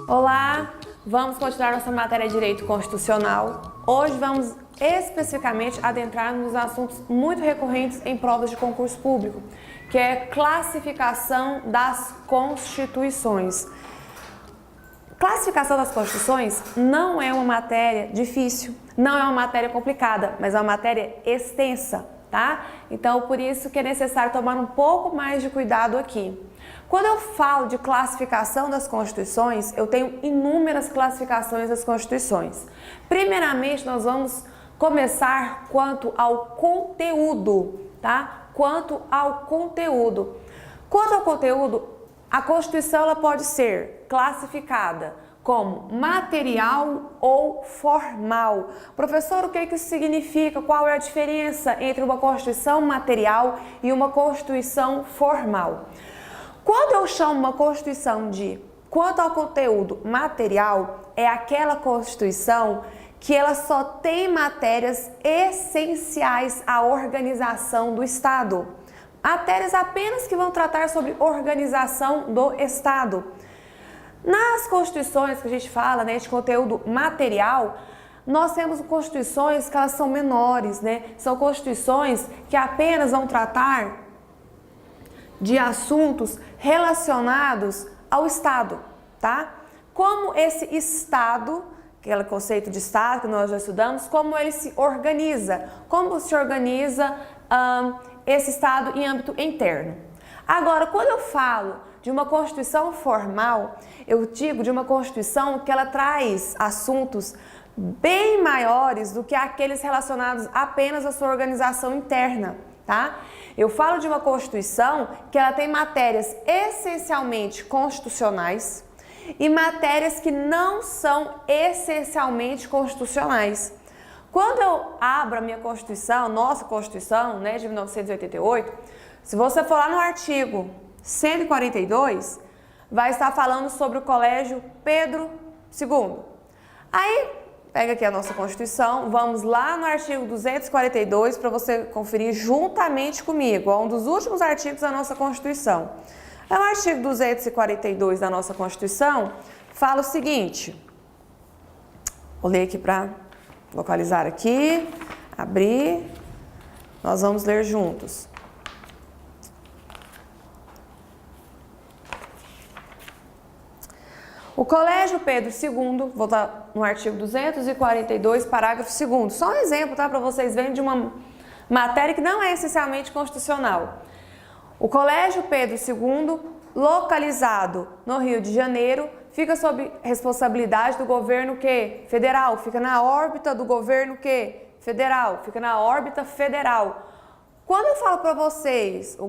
Olá, vamos continuar nossa matéria de Direito Constitucional. Hoje vamos especificamente adentrar nos assuntos muito recorrentes em provas de concurso público, que é classificação das constituições. Classificação das constituições não é uma matéria difícil, não é uma matéria complicada, mas é uma matéria extensa, tá? Então, por isso que é necessário tomar um pouco mais de cuidado aqui. Quando eu falo de classificação das constituições, eu tenho inúmeras classificações das constituições. Primeiramente, nós vamos começar quanto ao conteúdo, tá? Quanto ao conteúdo. Quanto ao conteúdo, a Constituição ela pode ser classificada como material ou formal. Professor, o que isso significa? Qual é a diferença entre uma Constituição material e uma Constituição formal? Quando eu chamo uma Constituição de quanto ao conteúdo material, é aquela Constituição que ela só tem matérias essenciais à organização do Estado. Matérias apenas que vão tratar sobre organização do Estado. Nas Constituições que a gente fala, né, de conteúdo material, nós temos Constituições que elas são menores, né? São Constituições que apenas vão tratar de assuntos relacionados ao Estado, tá? Como esse Estado, aquele conceito de Estado que nós já estudamos, como ele se organiza, como se organiza esse Estado em âmbito interno. Agora, quando eu falo de uma Constituição formal, eu digo de uma Constituição que ela traz assuntos bem maiores do que aqueles relacionados apenas à sua organização interna, tá? Eu falo de uma Constituição que ela tem matérias essencialmente constitucionais e matérias que não são essencialmente constitucionais. Quando eu abro a minha Constituição, nossa Constituição, né, de 1988, se você for lá no artigo 142, vai estar falando sobre o Colégio Pedro II. Aí, pega aqui a nossa Constituição, vamos lá no artigo 242 para você conferir juntamente comigo, é um dos últimos artigos da nossa Constituição. O artigo 242 da nossa Constituição fala o seguinte, vou ler aqui para localizar aqui, abrir, nós vamos ler juntos. O Colégio Pedro II, vou estar no artigo 242, parágrafo 2º. Só um exemplo, tá? Para vocês verem de uma matéria que não é essencialmente constitucional. O Colégio Pedro II, localizado no Rio de Janeiro, fica sob responsabilidade do governo que? Federal. Fica na órbita do governo que? Federal. Fica na órbita federal. Quando eu falo para vocês, o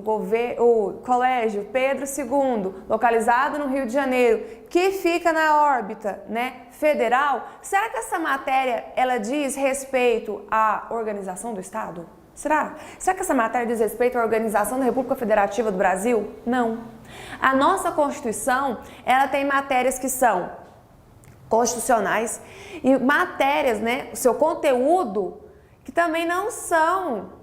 Colégio Pedro II, localizado no Rio de Janeiro, que fica na órbita, né, federal, será que essa matéria ela diz respeito à organização do Estado? Será? Será que essa matéria diz respeito à organização da República Federativa do Brasil? Não. A nossa Constituição, ela tem matérias que são constitucionais e matérias, né, o seu conteúdo, que também não são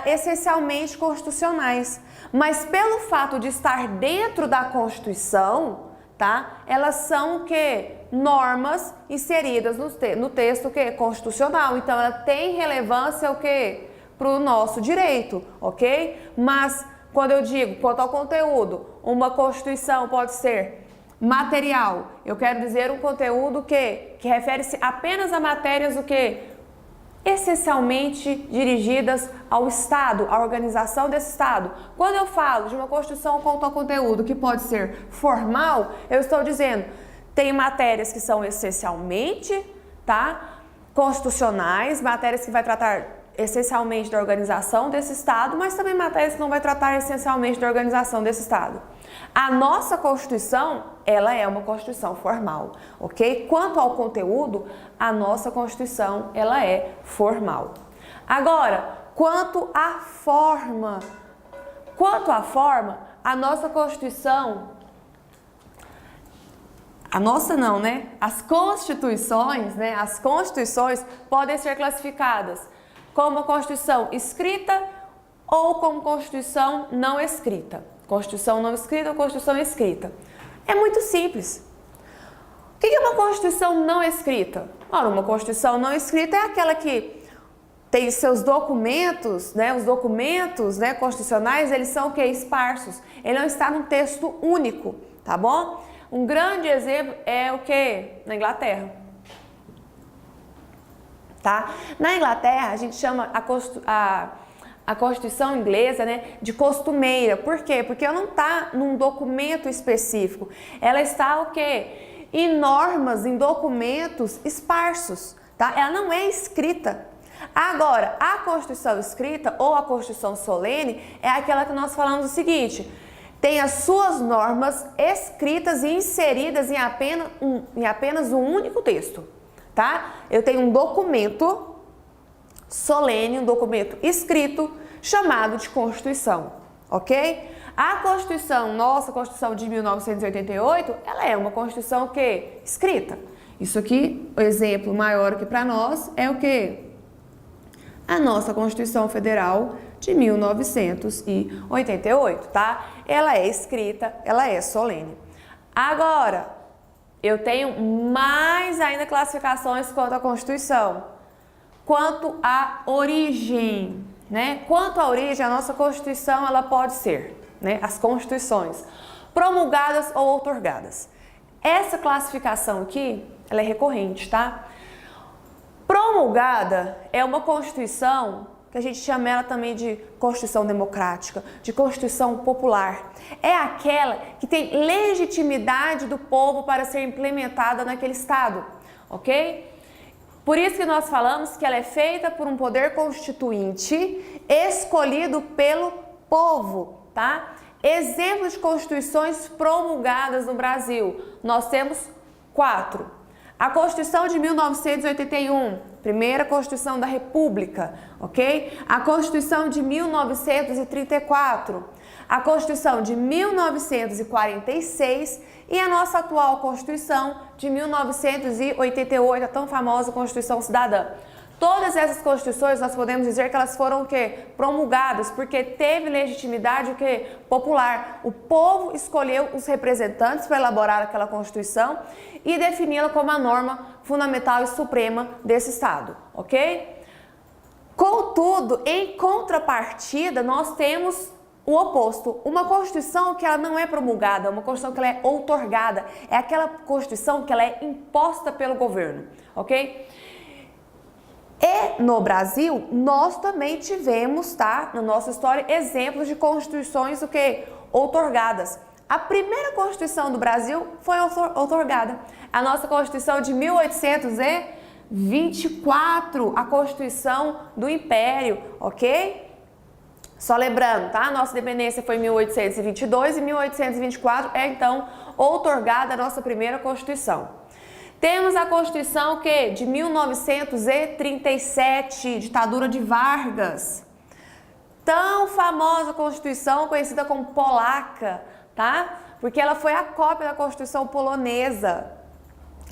essencialmente constitucionais, mas pelo fato de estar dentro da Constituição, tá? Elas são o quê? Normas inseridas no texto que constitucional. Então ela tem relevância o quê? Para o nosso direito, ok? Mas quando eu digo quanto ao conteúdo, uma Constituição pode ser material. Eu quero dizer um conteúdo que refere-se apenas a matérias o quê? Essencialmente dirigidas ao Estado, à organização desse Estado. Quando eu falo de uma Constituição quanto ao conteúdo que pode ser formal, eu estou dizendo, tem matérias que são essencialmente, tá, constitucionais, matérias que vai tratar essencialmente da organização desse Estado, mas também matérias que não vai tratar essencialmente da organização desse Estado. A nossa Constituição, ela é uma Constituição formal, ok? Quanto ao conteúdo, a nossa Constituição, ela é formal. Agora, quanto à forma, a nossa Constituição, a nossa não, né? As constituições, né? As constituições podem ser classificadas como Constituição escrita ou como Constituição não escrita. Constituição não escrita ou Constituição escrita. É muito simples. que é uma Constituição não escrita? Ora, uma Constituição não escrita é aquela que tem seus documentos, né? Os documentos, né, constitucionais, eles são o quê? Esparsos. Ele não está num texto único, tá bom? Um grande exemplo é o quê? Na Inglaterra. Tá? Na Inglaterra, a gente chama a Constituição inglesa, né, de costumeira. Por quê? Porque ela não está num documento específico. Ela está o quê? Em normas, em documentos esparsos. Tá? Ela não é escrita. Agora, a Constituição escrita ou a Constituição solene é aquela que nós falamos o seguinte: tem as suas normas escritas e inseridas em apenas um único texto, tá? Eu tenho um documento solene, um documento escrito, chamado de Constituição, ok? A Constituição, nossa Constituição de 1988, ela é uma Constituição o quê? Escrita. Isso aqui, o exemplo maior aqui para nós é o quê? A nossa Constituição Federal de 1988, tá? Ela é escrita, ela é solene. Agora, eu tenho mais ainda classificações quanto à Constituição. Quanto à origem, né? Quanto à origem, a nossa Constituição, ela pode ser, né? As Constituições promulgadas ou outorgadas. Essa classificação aqui, ela é recorrente, tá? Promulgada é uma Constituição que a gente chama ela também de Constituição Democrática, de Constituição Popular. É aquela que tem legitimidade do povo para ser implementada naquele Estado, ok? Por isso que nós falamos que ela é feita por um poder constituinte escolhido pelo povo, tá? Exemplos de constituições promulgadas no Brasil, nós temos 4. A Constituição de 1981, primeira Constituição da República, ok? A Constituição de 1934, a Constituição de 1946 e a nossa atual Constituição de 1988, a tão famosa Constituição Cidadã. Todas essas constituições nós podemos dizer que elas foram o quê? Promulgadas, porque teve legitimidade o quê? Popular. O povo escolheu os representantes para elaborar aquela Constituição e defini-la como a norma fundamental e suprema desse Estado, ok? Contudo, em contrapartida, nós temos o oposto, uma Constituição que ela não é promulgada, uma Constituição que ela é outorgada, é aquela Constituição que ela é imposta pelo governo, ok? E no Brasil, nós também tivemos, tá, na nossa história, exemplos de constituições o quê? Outorgadas. A primeira Constituição do Brasil foi outorgada. A nossa Constituição de 1824, a Constituição do Império, ok? Só lembrando, tá? Nossa independência foi em 1822 e 1824 é então outorgada a nossa primeira Constituição. Temos a Constituição que de 1937, ditadura de Vargas. Tão famosa Constituição, conhecida como polaca, tá? Porque ela foi a cópia da Constituição polonesa.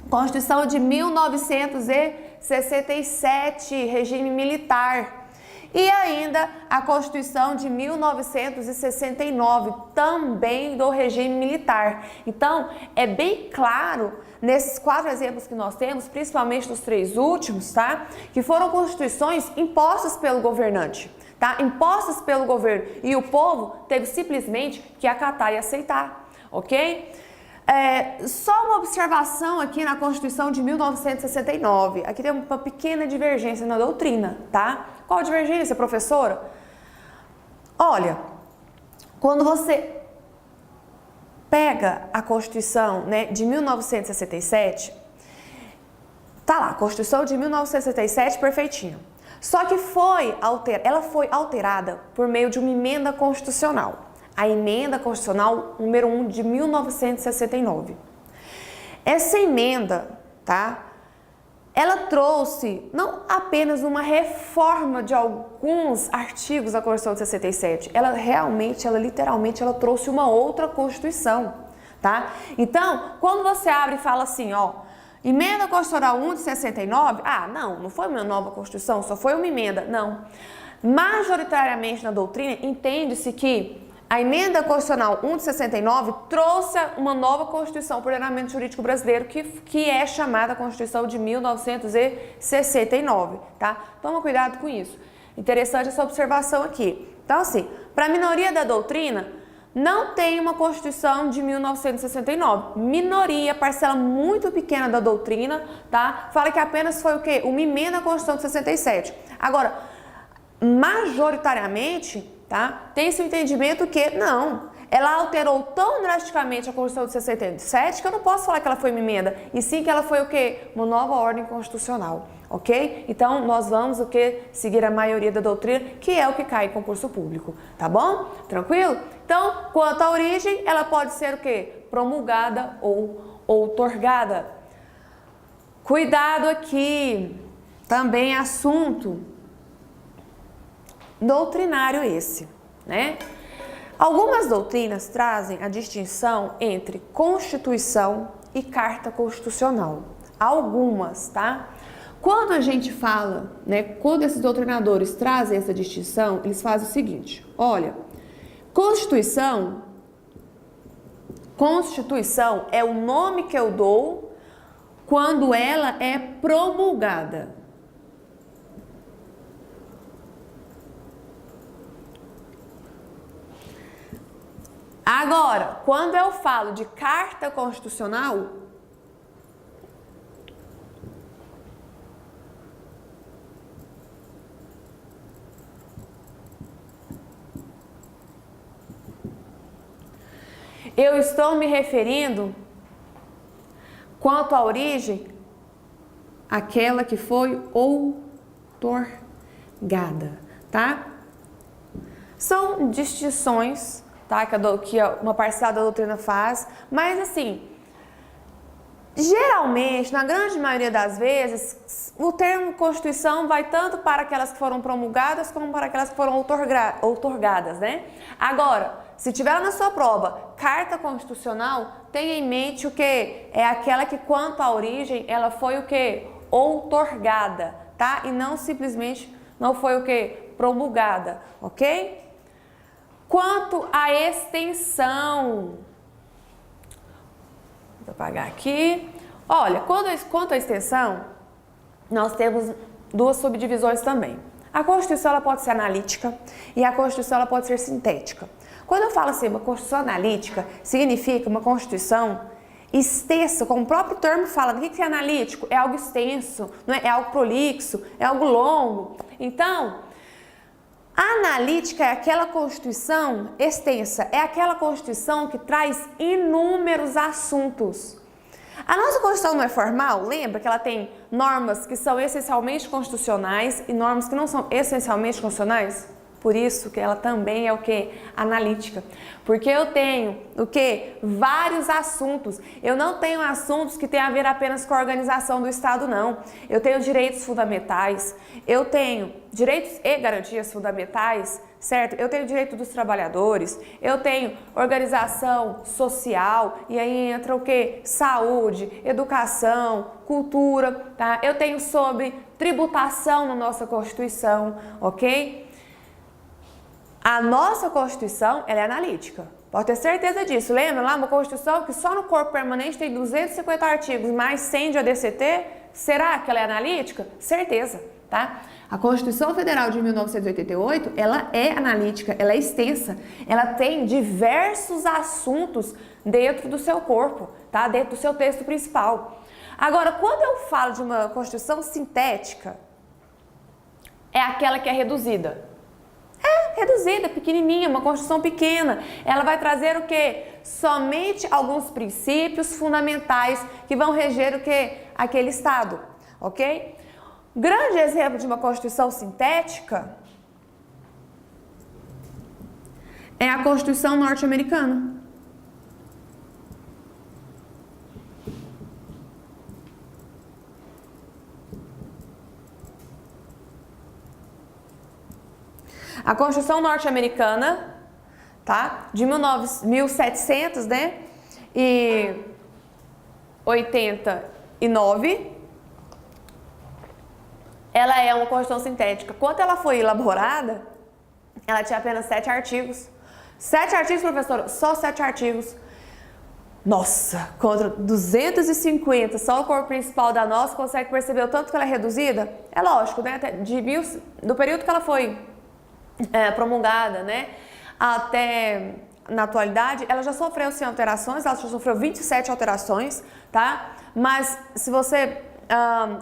Constituição de 1967, regime militar. E ainda a Constituição de 1969, também do regime militar. Então, é bem claro nesses 4 exemplos que nós temos, principalmente nos 3 últimos, tá? Que foram constituições impostas pelo governante, tá? Impostas pelo governo. E o povo teve simplesmente que acatar e aceitar, ok? Só uma observação aqui na Constituição de 1969. Aqui tem uma pequena divergência na doutrina, tá? Qual a divergência, professora? Olha, quando você pega a Constituição, né, de 1967, tá lá, Constituição de 1967 perfeitinho. Só que ela foi alterada por meio de uma emenda constitucional. A emenda constitucional número 1 de 1969. Essa emenda, tá? Ela trouxe não apenas uma reforma de alguns artigos da Constituição de 67, ela literalmente trouxe uma outra Constituição, tá? Então, quando você abre e fala assim, ó, emenda constitucional 1 de 69, não foi uma nova Constituição, só foi uma emenda, não. Majoritariamente na doutrina, entende-se que A emenda constitucional 1 de 69 trouxe uma nova Constituição para o ordenamento jurídico brasileiro, que é chamada Constituição de 1969, tá? Toma cuidado com isso. Interessante essa observação aqui. Então, assim, para a minoria da doutrina, não tem uma Constituição de 1969. Minoria, parcela muito pequena da doutrina, tá? Fala que apenas foi o quê? Uma emenda à Constituição de 67. Agora, majoritariamente, tá? Tem esse entendimento que, não, ela alterou tão drasticamente a Constituição de 67 que eu não posso falar que ela foi uma emenda, e sim que ela foi o quê? Uma nova ordem constitucional, ok? Então, nós vamos o quê? Seguir a maioria da doutrina, que é o que cai em concurso público, tá bom? Tranquilo? Então, quanto à origem, ela pode ser o quê? Promulgada ou outorgada. Cuidado aqui, também assunto doutrinário esse, né? Algumas doutrinas trazem a distinção entre Constituição e Carta Constitucional. Algumas, tá? Quando a gente fala, né, quando esses doutrinadores trazem essa distinção, eles fazem o seguinte, olha, Constituição é o nome que eu dou quando ela é promulgada. Agora, quando eu falo de Carta Constitucional, eu estou me referindo, quanto à origem, àquela que foi outorgada, tá? São distinções, tá, que uma parcela da doutrina faz, mas assim, geralmente, na grande maioria das vezes, o termo Constituição vai tanto para aquelas que foram promulgadas como para aquelas que foram outorgadas, né? Agora, se tiver na sua prova Carta Constitucional, tenha em mente o que? É aquela que, quanto à origem, ela foi o que? Outorgada, tá? E não simplesmente, não foi o que? Promulgada, ok? Quanto à extensão, vou apagar aqui. Olha, quanto à extensão, nós temos duas subdivisões também. A Constituição ela pode ser analítica e a Constituição ela pode ser sintética. Quando eu falo assim, uma Constituição analítica, significa uma Constituição extensa, como o próprio termo fala. O que é analítico? É algo extenso, não é? É algo prolixo, é algo longo. Então, a analítica é aquela Constituição extensa, é aquela Constituição que traz inúmeros assuntos. A nossa Constituição não é formal, lembra que ela tem normas que são essencialmente constitucionais e normas que não são essencialmente constitucionais? Por isso que ela também é o que? Analítica. Porque eu tenho o que? Vários assuntos. Eu não tenho assuntos que tenham a ver apenas com a organização do Estado, não. Eu tenho direitos fundamentais, eu tenho direitos e garantias fundamentais, certo? Eu tenho direito dos trabalhadores, eu tenho organização social, e aí entra o que? Saúde, educação, cultura, tá? Eu tenho sobre tributação na nossa Constituição, ok? A nossa Constituição, ela é analítica. Pode ter certeza disso. Lembra lá uma Constituição que só no corpo permanente tem 250 artigos, mais 100 de ADCT? Será que ela é analítica? Certeza, tá? A Constituição Federal de 1988, ela é analítica, ela é extensa. Ela tem diversos assuntos dentro do seu corpo, tá? Dentro do seu texto principal. Agora, quando eu falo de uma Constituição sintética, é aquela que é reduzida. Reduzida, pequenininha, uma Constituição pequena. Ela vai trazer o quê? Somente alguns princípios fundamentais que vão reger o quê? Aquele Estado, ok? Grande exemplo de uma Constituição sintética é a Constituição norte-americana. A Constituição norte-americana, tá? De 1700, né? E 89, ela é uma Constituição sintética. Quando ela foi elaborada, ela tinha apenas 7 artigos. 7 artigos, professora? Só 7 artigos. Nossa, contra 250, só o corpo principal da nossa, consegue perceber o tanto que ela é reduzida? É lógico, né? Do período que ela foi promulgada, né? Até na atualidade, ela já sofreu sim alterações, ela já sofreu 27 alterações, tá? Mas se você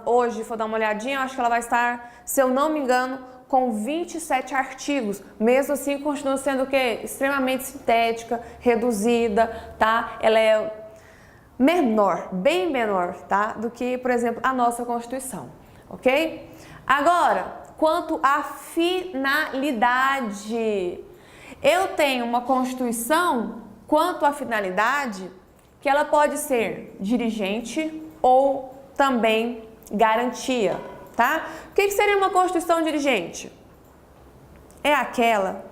hoje for dar uma olhadinha, eu acho que ela vai estar, se eu não me engano, com 27 artigos. Mesmo assim, continua sendo o quê? Extremamente sintética, reduzida, tá? Ela é menor, bem menor, tá? Do que, por exemplo, a nossa Constituição, ok? Agora, quanto à finalidade, eu tenho uma Constituição, quanto à finalidade, que ela pode ser dirigente ou também garantia, tá? O que seria uma Constituição dirigente? É aquela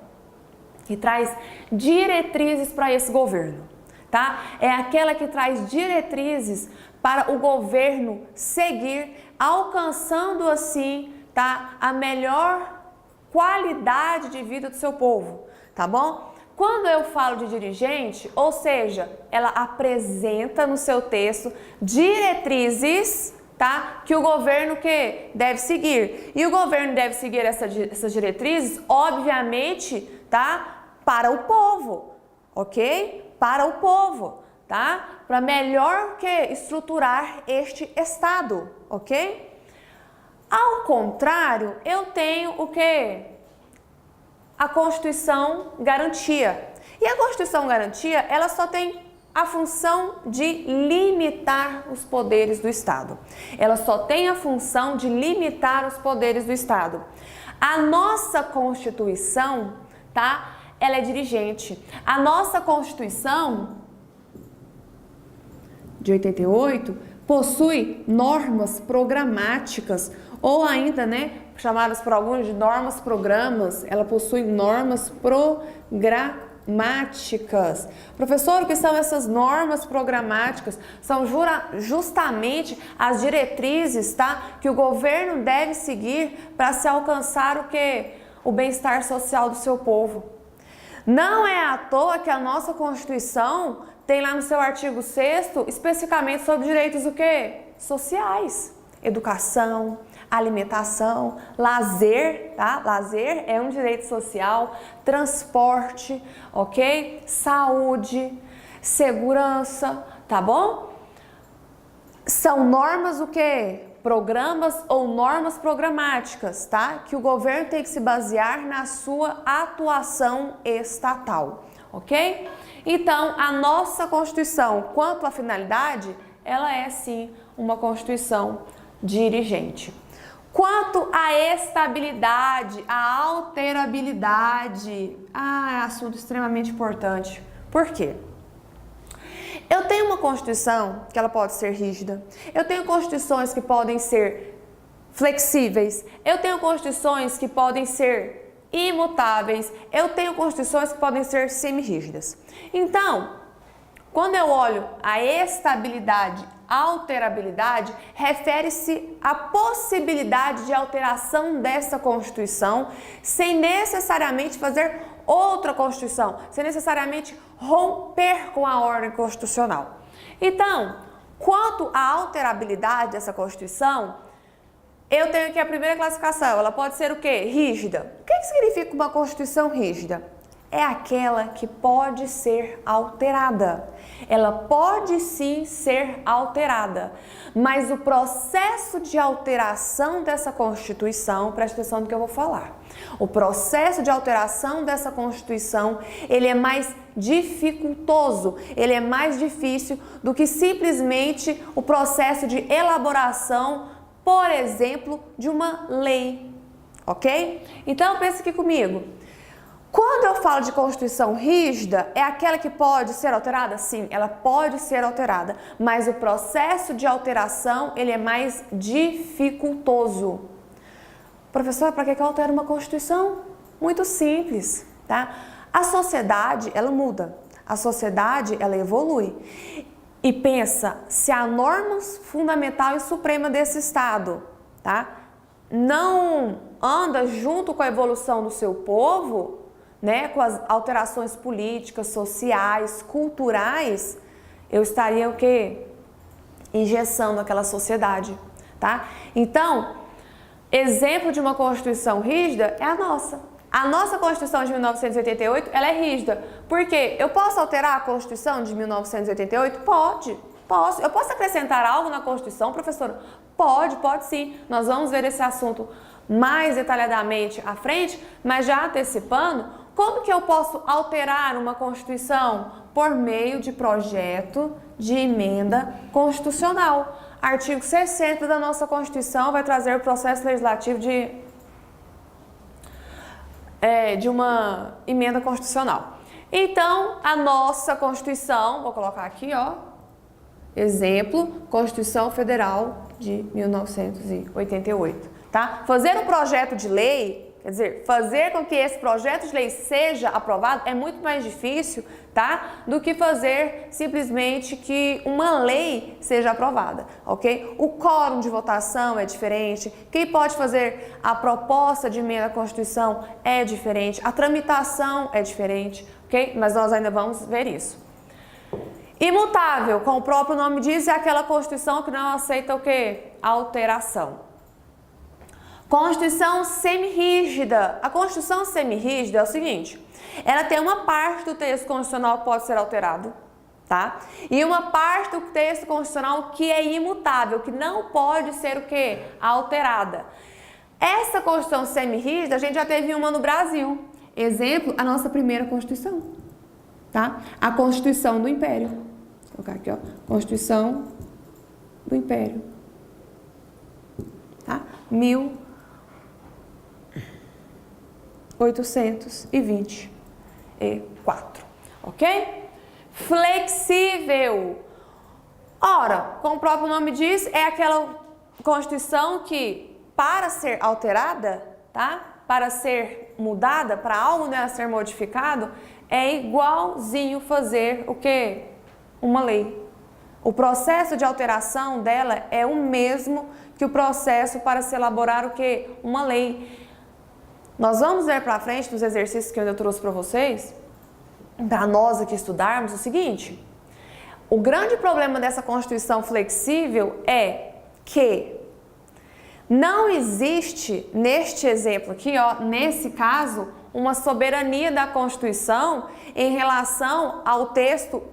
que traz diretrizes para esse governo, tá? É aquela que traz diretrizes para o governo seguir, alcançando assim, tá, a melhor qualidade de vida do seu povo, tá bom? Quando eu falo de dirigente, ou seja, ela apresenta no seu texto diretrizes, tá, que o governo que deve seguir. E o governo deve seguir essas diretrizes, obviamente, tá, para o povo, ok? Para o povo, tá? Para melhor que estruturar este estado, ok? Ao contrário, eu tenho o quê? A Constituição Garantia. E a Constituição Garantia, ela só tem a função de limitar os poderes do Estado. Ela só tem a função de limitar os poderes do Estado. A nossa Constituição, tá? Ela é dirigente. A nossa Constituição de 88 possui normas programáticas, ou ainda, né, chamadas por alguns de normas programas. Ela possui normas programáticas. Professor, o que são essas normas programáticas? São justamente as diretrizes, tá, que o governo deve seguir para se alcançar o quê? O bem-estar social do seu povo. Não é à toa que a nossa Constituição tem lá no seu artigo 6º especificamente sobre direitos o quê? Sociais, educação, alimentação, lazer, tá? Lazer é um direito social, transporte, ok? Saúde, segurança, tá bom? São normas o quê? Programas ou normas programáticas, tá? Que o governo tem que se basear na sua atuação estatal, ok? Então, a nossa Constituição, quanto à finalidade, ela é sim uma Constituição dirigente. Quanto à estabilidade, à alterabilidade, é assunto extremamente importante. Por quê? Eu tenho uma Constituição que ela pode ser rígida, eu tenho constituições que podem ser flexíveis, eu tenho constituições que podem ser imutáveis, eu tenho constituições que podem ser semi-rígidas. Então, quando eu olho a estabilidade, alterabilidade, refere-se à possibilidade de alteração dessa Constituição sem necessariamente fazer outra Constituição, sem necessariamente romper com a ordem constitucional. Então, quanto à alterabilidade dessa Constituição, eu tenho aqui a primeira classificação, ela pode ser o quê? Rígida. O que significa uma Constituição rígida? É aquela que pode ser alterada. Ela pode sim ser alterada, mas o processo de alteração dessa Constituição, presta atenção no que eu vou falar, o processo de alteração dessa Constituição, ele é mais dificultoso, ele é mais difícil do que simplesmente o processo de elaboração, por exemplo, de uma lei, ok? Então, pense aqui comigo. Quando eu falo de Constituição rígida, é aquela que pode ser alterada? Sim, ela pode ser alterada, mas o processo de alteração, ele é mais dificultoso. Professor, para que eu altero uma Constituição? Muito simples, tá? A sociedade, ela muda, a sociedade, ela evolui. E pensa, se a norma fundamental e suprema desse Estado, tá, não anda junto com a evolução do seu povo, né, com as alterações políticas, sociais, culturais, eu estaria o quê? Engessando aquela sociedade, tá? Então, exemplo de uma Constituição rígida é a nossa. A nossa Constituição de 1988, ela é rígida. Por quê? Eu posso alterar a Constituição de 1988? Pode, posso. Eu posso acrescentar algo na Constituição, professora? Pode sim. Nós vamos ver esse assunto mais detalhadamente à frente, mas já antecipando, como que eu posso alterar uma Constituição? Por meio de projeto de emenda constitucional. Artigo 60 da nossa Constituição vai trazer o processo legislativo de uma emenda constitucional. Então, a nossa Constituição, vou colocar aqui, ó, exemplo, Constituição Federal de 1988, tá? Fazer um projeto de lei, quer dizer, fazer com que esse projeto de lei seja aprovado é muito mais difícil, tá? Do que fazer simplesmente que uma lei seja aprovada, ok? O quórum de votação é diferente, quem pode fazer a proposta de emenda à Constituição é diferente, a tramitação é diferente, ok? Mas nós ainda vamos ver isso. Imutável, como o próprio nome diz, é aquela Constituição que não aceita o quê? Alteração. Constituição semirrígida. A Constituição semirrígida é o seguinte, ela tem uma parte do texto constitucional que pode ser alterado, tá? E uma parte do texto constitucional que é imutável, que não pode ser o quê? Alterada. Essa Constituição semirrígida, a gente já teve uma no Brasil. Exemplo, a nossa primeira Constituição, tá? A Constituição do Império. Vou colocar aqui, ó. Constituição do Império. Tá? 1824, ok? Flexível. Ora, como o próprio nome diz, é aquela Constituição que, para ser alterada, tá? Para ser mudada, para algo nela ser modificado, é igualzinho fazer o quê? Uma lei. O processo de alteração dela é o mesmo que o processo para se elaborar o quê? Uma lei. Nós vamos ver para frente nos exercícios que eu ainda trouxe para vocês, para nós aqui estudarmos, o seguinte: o grande problema dessa Constituição flexível é que não existe, neste exemplo aqui, ó, nesse caso, uma soberania da Constituição em relação ao texto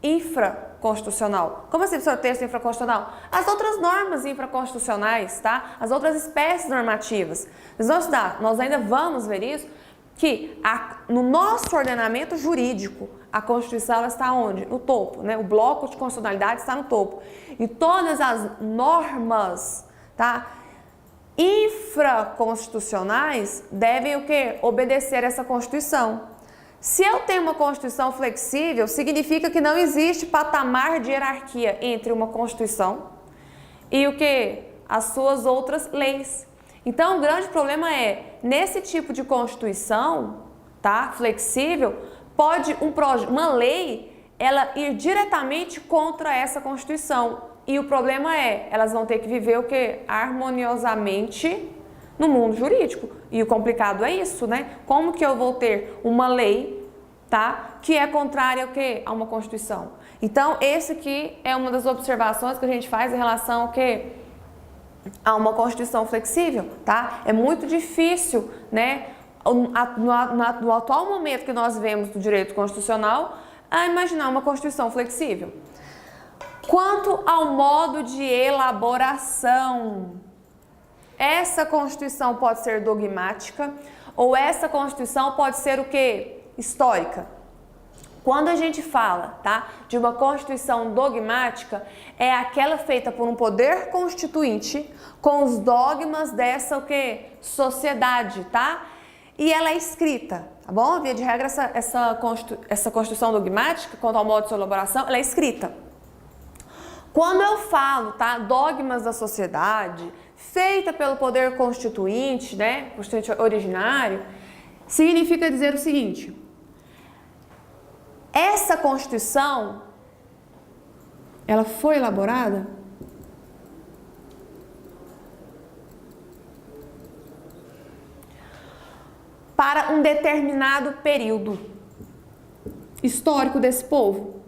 infraconstitucional. Como assim, professor, texto infraconstitucional? As outras normas infraconstitucionais, tá? As outras espécies normativas. Vocês vão estudar, nós ainda vamos ver isso, que no nosso ordenamento jurídico, a Constituição ela está onde? No topo, né? O bloco de constitucionalidade está no topo. E todas as normas, tá? Infraconstitucionais devem o quê? Obedecer essa Constituição. Se eu tenho uma Constituição flexível, significa que não existe patamar de hierarquia entre uma Constituição e o quê? As suas outras leis. Então, o grande problema é, nesse tipo de Constituição, tá? Flexível, pode uma lei, ela ir diretamente contra essa Constituição. E o problema é, elas vão ter que viver o quê? Harmoniosamente no mundo jurídico. E o complicado é isso, né? Como que eu vou ter uma lei, tá? Que é contrária ao quê? A uma Constituição. Então, esse aqui é uma das observações que a gente faz em relação ao quê? A uma Constituição flexível, tá? É muito difícil, né? No atual momento que nós vemos do direito constitucional, a imaginar uma Constituição flexível. Quanto ao modo de elaboração, essa Constituição pode ser dogmática ou essa Constituição pode ser o quê? Histórica. Quando a gente fala, tá, de uma Constituição dogmática, é aquela feita por um poder constituinte com os dogmas dessa o quê? Sociedade, tá? E ela é escrita, tá bom? Via de regra, essa Constituição dogmática, quanto ao modo de sua elaboração, ela é escrita. Quando eu falo, tá, dogmas da sociedade, feita pelo poder constituinte, né, constituinte originário, significa dizer o seguinte: essa Constituição, ela foi elaborada para um determinado período histórico desse povo.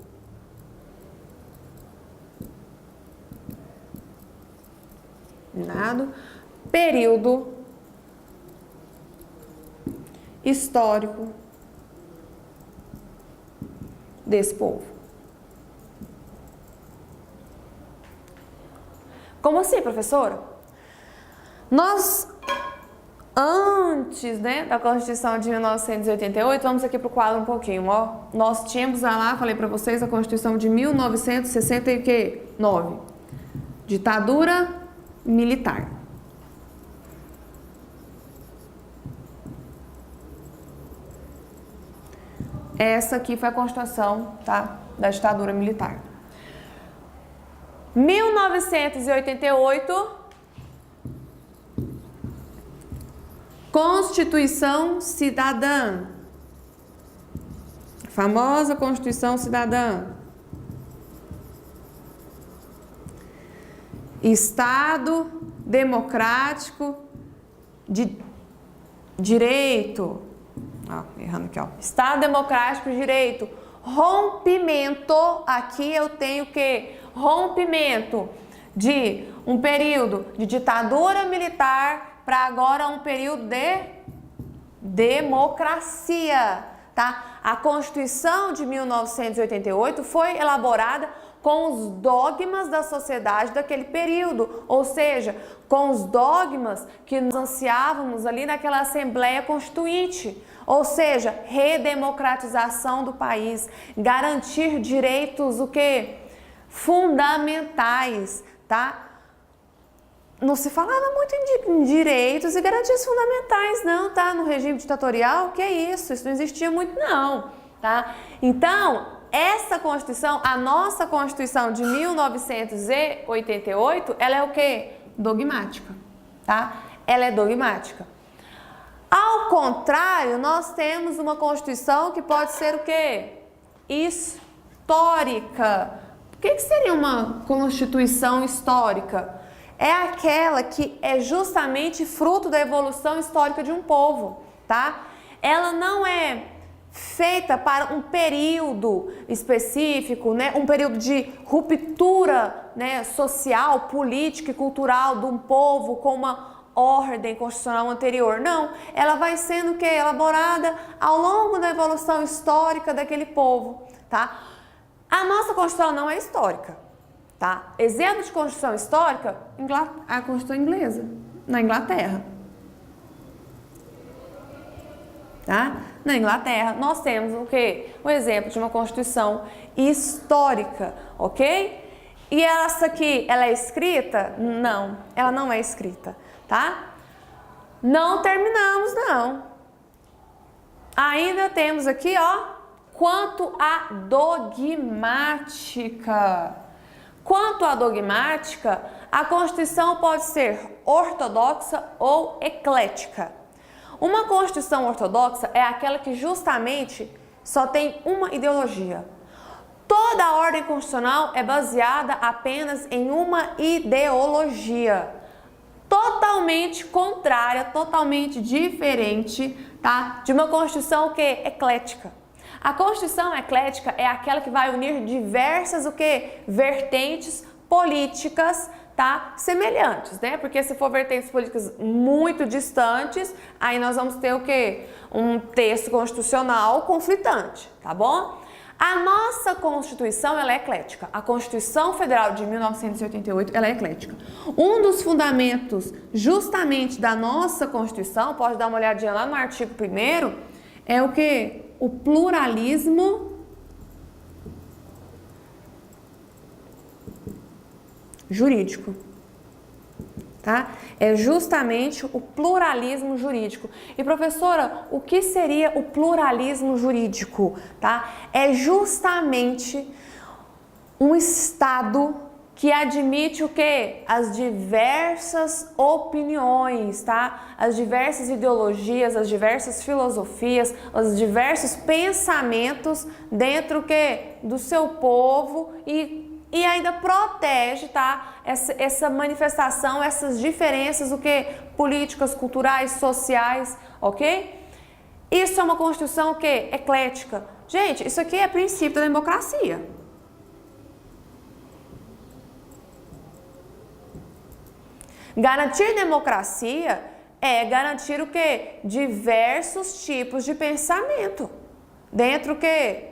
Determinado período histórico desse povo. Como assim, professora? Nós, antes, né, da Constituição de 1988, vamos aqui para o quadro um pouquinho, ó. Nós tínhamos lá, falei para vocês, a Constituição de 1969. Ditadura militar. Essa aqui foi a Constituição, tá, da ditadura militar. 1988, Constituição Cidadã. Famosa Constituição Cidadã. Estado democrático de direito. Errando aqui, ó. Estado democrático de direito. Rompimento. Aqui eu tenho o quê? Rompimento de um período de ditadura militar para agora um período de democracia, tá? A Constituição de 1988 foi elaborada com os dogmas da sociedade daquele período, ou seja, com os dogmas que nós ansiávamos ali naquela Assembleia Constituinte, ou seja, redemocratização do país, garantir direitos o quê? Fundamentais, tá? Não se falava muito em direitos e garantias fundamentais, não, tá? No regime ditatorial, que é isso? Isso não existia muito, não, tá? Então, essa Constituição, a nossa Constituição de 1988, ela é o quê? Dogmática, tá? Ela é dogmática. Ao contrário, nós temos uma Constituição que pode ser o quê? Histórica. O que seria uma Constituição histórica? É aquela que é justamente fruto da evolução histórica de um povo, tá? Ela não é feita para um período específico, né? Um período de ruptura, né, social, política e cultural de um povo com uma ordem constitucional anterior. Não, ela vai sendo o quê? Elaborada ao longo da evolução histórica daquele povo, tá? A nossa Constituição não é histórica, tá? Exemplo de Constituição histórica, a Constituição inglesa, na Inglaterra, tá? Na Inglaterra, nós temos o quê? Um exemplo de uma Constituição histórica, ok? E essa aqui, ela é escrita? Não, ela não é escrita, tá? Não terminamos, não. Ainda temos aqui, ó, quanto à dogmática. Quanto à dogmática, a Constituição pode ser ortodoxa ou eclética. Uma Constituição ortodoxa é aquela que justamente só tem uma ideologia. Toda a ordem constitucional é baseada apenas em uma ideologia totalmente contrária, totalmente diferente, tá? De uma Constituição que é eclética. A Constituição eclética é aquela que vai unir diversas vertentes políticas, tá? Semelhantes, né? Porque se for vertentes políticas muito distantes, aí nós vamos ter o quê? Um texto constitucional conflitante, tá bom? A nossa Constituição, ela é eclética. A Constituição Federal de 1988, ela é eclética. Um dos fundamentos justamente da nossa Constituição, pode dar uma olhadinha lá no artigo 1º, é o quê? O pluralismo jurídico, tá? É justamente o pluralismo jurídico. E professora, o que seria o pluralismo jurídico, tá? É justamente um Estado que admite o quê? As diversas opiniões, tá? As diversas ideologias, as diversas filosofias, os diversos pensamentos dentro o quê? Do seu povo e ainda protege, tá? Essa manifestação, essas diferenças, o que? Políticas, culturais, sociais, ok? Isso é uma Constituição o quê? Eclética. Gente, isso aqui é princípio da democracia. Garantir democracia é garantir o quê? Diversos tipos de pensamento. Dentro o quê?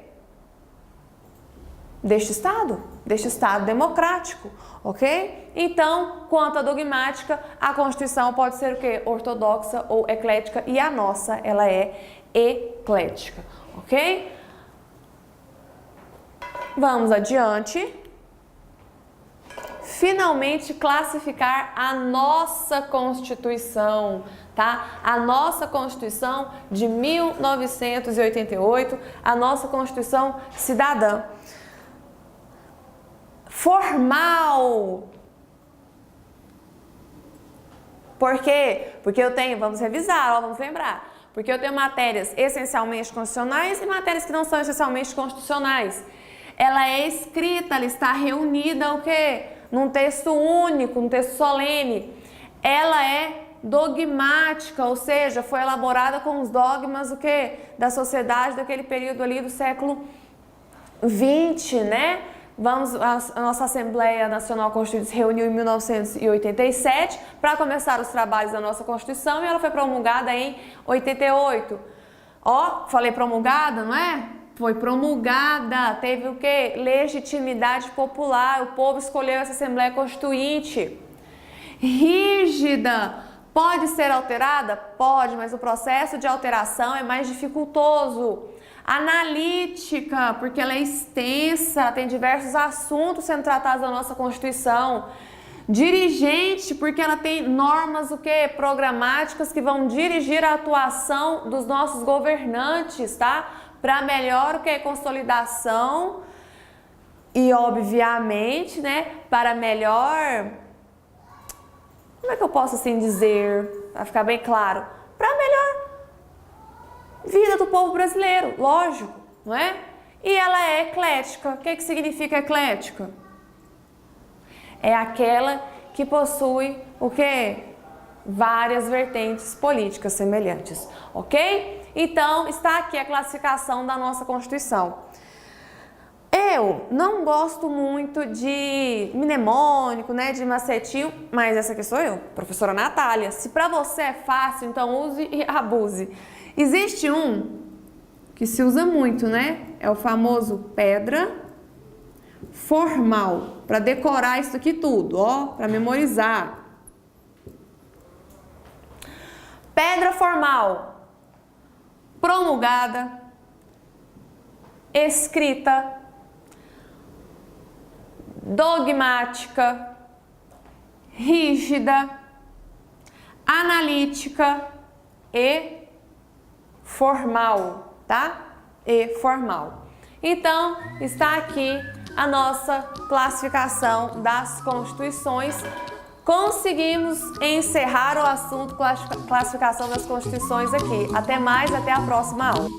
Deste Estado democrático, ok? Então, quanto à dogmática, a Constituição pode ser o quê? Ortodoxa ou eclética, e a nossa, ela é eclética, ok? Vamos adiante. Finalmente classificar a nossa Constituição, tá? A nossa Constituição de 1988, a nossa Constituição cidadã. Formal. Por quê? Porque eu tenho, vamos revisar, ó, vamos lembrar. Porque eu tenho matérias essencialmente constitucionais e matérias que não são essencialmente constitucionais. Ela é escrita, ela está reunida o quê? Num texto único, num texto solene. Ela é dogmática, ou seja, foi elaborada com os dogmas o quê? Da sociedade daquele período ali do século XX, né? A nossa Assembleia Nacional Constituinte se reuniu em 1987 para começar os trabalhos da nossa Constituição e ela foi promulgada em 88. Ó, falei promulgada, não é? Foi promulgada, teve o quê? Legitimidade popular, o povo escolheu essa Assembleia Constituinte. Rígida, pode ser alterada? Pode, mas o processo de alteração é mais dificultoso. Analítica, porque ela é extensa, tem diversos assuntos sendo tratados na nossa Constituição. Dirigente, porque ela tem normas o quê? Programáticas que vão dirigir a atuação dos nossos governantes, tá? Para melhor o quê? Consolidação e, obviamente, né, para melhor... Como é que eu posso assim dizer, para ficar bem claro? Para melhor vida do povo brasileiro, lógico, não é? E ela é eclética. O que significa eclética? É aquela que possui o quê? Várias vertentes políticas semelhantes, ok? Então, está aqui a classificação da nossa Constituição. Eu não gosto muito de mnemônico, né, de macetinho, mas essa aqui sou eu, professora Natália. Se para você é fácil, então use e abuse. Existe um que se usa muito, né? É o famoso pedra formal, para decorar isso aqui tudo, ó, para memorizar. Pedra formal, promulgada, escrita, dogmática, rígida, analítica e formal, tá? E formal. Então, está aqui a nossa classificação das constituições. Conseguimos encerrar o assunto classificação das constituições aqui. Até mais, até a próxima aula.